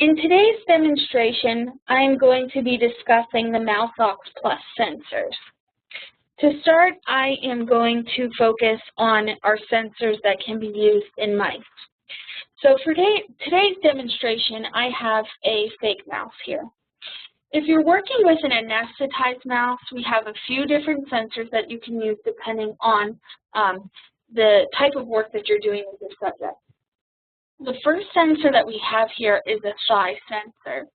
In today's demonstration, I am going to be discussing the MouseOx Plus sensors. To start, I am going to focus on our sensors that can be used in mice. So for today's demonstration, I have a fake mouse here. If you're working with an anesthetized mouse, we have a few different sensors that you can use depending on the type of work that you're doing with the subject. The first sensor that we have here is a thigh sensor,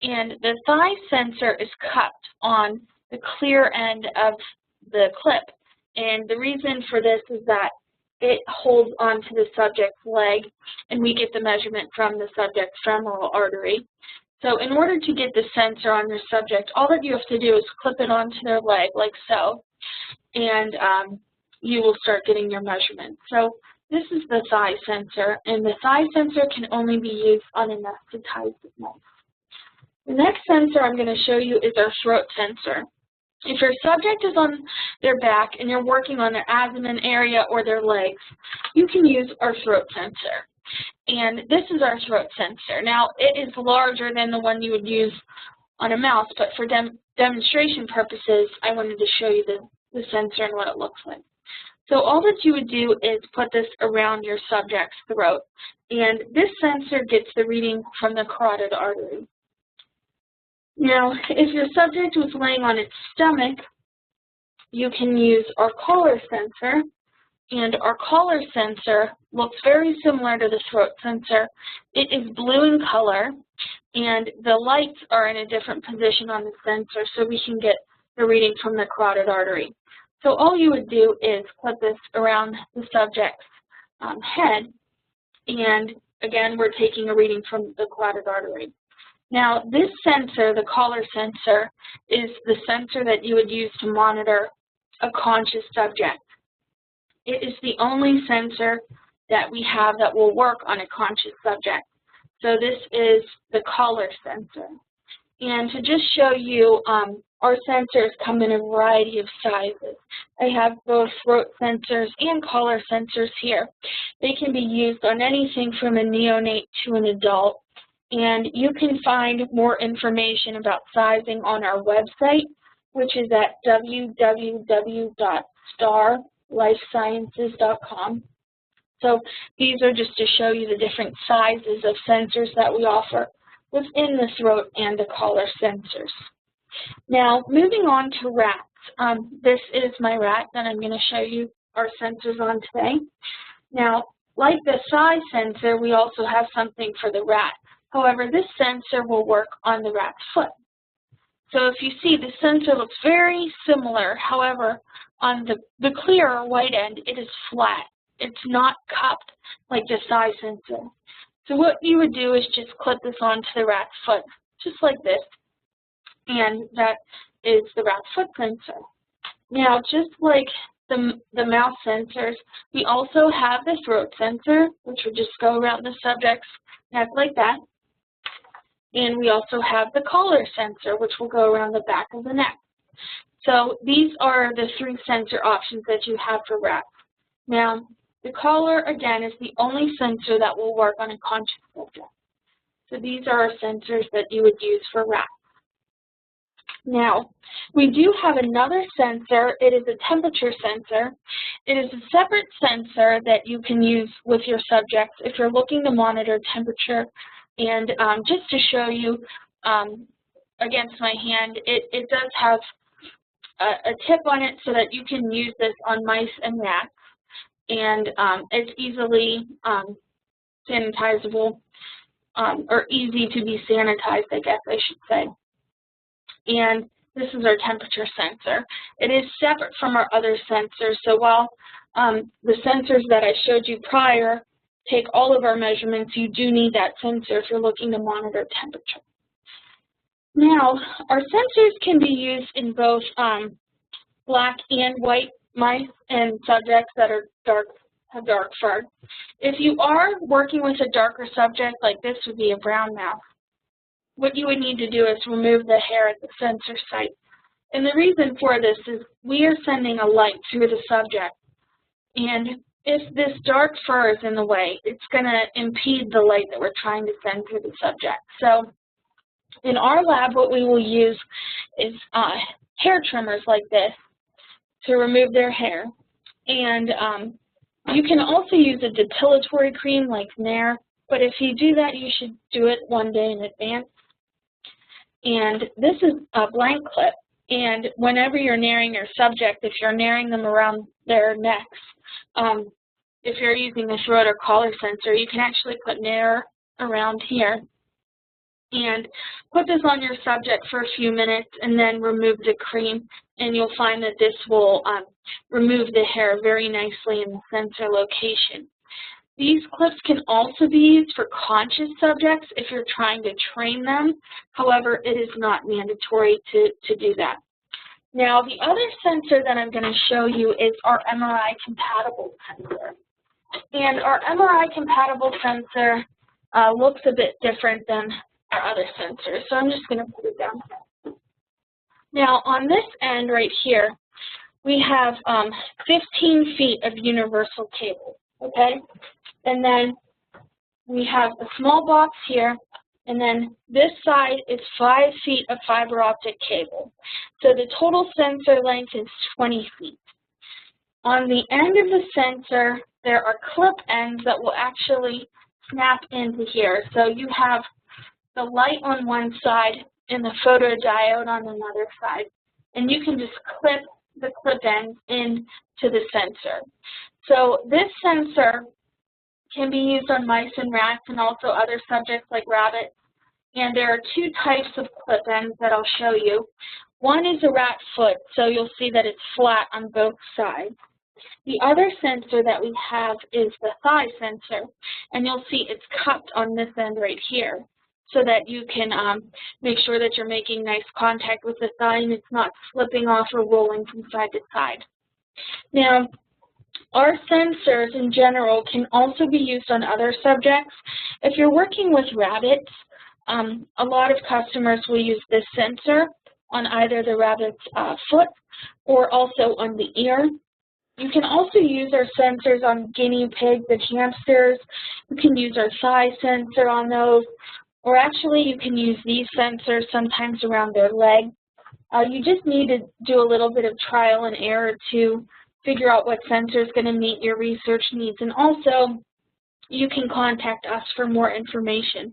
and the thigh sensor is cupped on the clear end of the clip, and the reason for this is that it holds onto the subject's leg, and we get the measurement from the subject's femoral artery. So in order to get the sensor on your subject, all that you have to do is clip it onto their leg like so, and you will start getting your measurement. So this is the thigh sensor, and the thigh sensor can only be used on anesthetized mice. The next sensor I'm going to show you is our throat sensor. If your subject is on their back and you're working on their abdomen area or their legs, you can use our throat sensor. And this is our throat sensor. Now, it is larger than the one you would use on a mouse, but for demonstration purposes, I wanted to show you the sensor and what it looks like. So all that you would do is put this around your subject's throat, and this sensor gets the reading from the carotid artery. Now, if your subject was laying on its stomach, you can use our collar sensor, and our collar sensor looks very similar to the throat sensor. It is blue in color, and the lights are in a different position on the sensor so we can get the reading from the carotid artery. So all you would do is clip this around the subject's head, and again, we're taking a reading from the carotid artery. Now, this sensor, the collar sensor, is the sensor that you would use to monitor a conscious subject. It is the only sensor that we have that will work on a conscious subject. So this is the collar sensor. And to just show you, our sensors come in a variety of sizes. I have both throat sensors and collar sensors here. They can be used on anything from a neonate to an adult. And you can find more information about sizing on our website, which is at www.starlifesciences.com. So these are just to show you the different sizes of sensors that we offer within the throat and the collar sensors. Now, moving on to rats. This is my rat that I'm going to show you our sensors on today. Now, like the thigh sensor, we also have something for the rat. However, this sensor will work on the rat's foot. So if you see, the sensor looks very similar. However, on the clear or white end, it is flat. It's not cupped like the thigh sensor. So what you would do is just clip this onto the rat's foot, just like this. And that is the rat's foot sensor. Now, just like the mouse sensors, we also have the throat sensor, which would just go around the subject's neck like that. And we also have the collar sensor, which will go around the back of the neck. So these are the three sensor options that you have for rats. Now, the collar, again, is the only sensor that will work on a conscious subject. So these are our sensors that you would use for rats. Now, we do have another sensor. It is a temperature sensor. It is a separate sensor that you can use with your subjects if you're looking to monitor temperature. And just to show you against my hand, it does have a tip on it so that you can use this on mice and rats. And it's easily sanitizable, or easy to be sanitized, I guess I should say. And this is our temperature sensor. It is separate from our other sensors, so while the sensors that I showed you prior take all of our measurements, you do need that sensor if you're looking to monitor temperature. Now, our sensors can be used in both black and white mice and subjects that are have dark fur. If you are working with a darker subject, like this would be a brown mouse, what you would need to do is remove the hair at the sensor site. And the reason for this is we are sending a light through the subject. And if this dark fur is in the way, it's going to impede the light that we're trying to send through the subject. So in our lab, what we will use is hair trimmers like this to remove their hair. And you can also use a depilatory cream like Nair, but if you do that, you should do it one day in advance. And this is a blank clip, and whenever you're nairing your subject, if you're nairing them around their necks, if you're using a throat or collar sensor, you can actually put Nair around here and put this on your subject for a few minutes and then remove the cream, and you'll find that this will remove the hair very nicely in the sensor location. These clips can also be used for conscious subjects if you're trying to train them. However, it is not mandatory to do that. Now, the other sensor that I'm going to show you is our MRI-compatible sensor. And our MRI-compatible sensor looks a bit different than our other sensors, so I'm just going to put it down here. Now, on this end right here, we have 15 feet of universal cable, okay? And then we have a small box here, and then this side is 5 feet of fiber optic cable. So the total sensor length is 20 feet. On the end of the sensor, there are clip ends that will actually snap into here. So you have the light on one side and the photodiode on another side. And you can just clip the clip ends into the sensor. So this sensor can be used on mice and rats and also other subjects like rabbits. And there are two types of clip ends that I'll show you. One is a rat foot, so you'll see that it's flat on both sides. The other sensor that we have is the thigh sensor, and you'll see it's cupped on this end right here so that you can make sure that you're making nice contact with the thigh and it's not slipping off or rolling from side to side. Now, our sensors in general can also be used on other subjects. If you're working with rabbits, a lot of customers will use this sensor on either the rabbit's foot or also on the ear. You can also use our sensors on guinea pigs and hamsters. You can use our thigh sensor on those, or actually you can use these sensors sometimes around their leg. You just need to do a little bit of trial and error to figure out what sensor is going to meet your research needs, and also you can contact us for more information.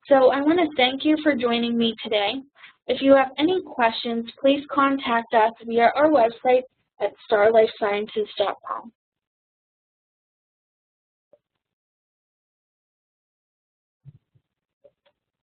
So I want to thank you for joining me today. If you have any questions, please contact us via our website at starlifesciences.com.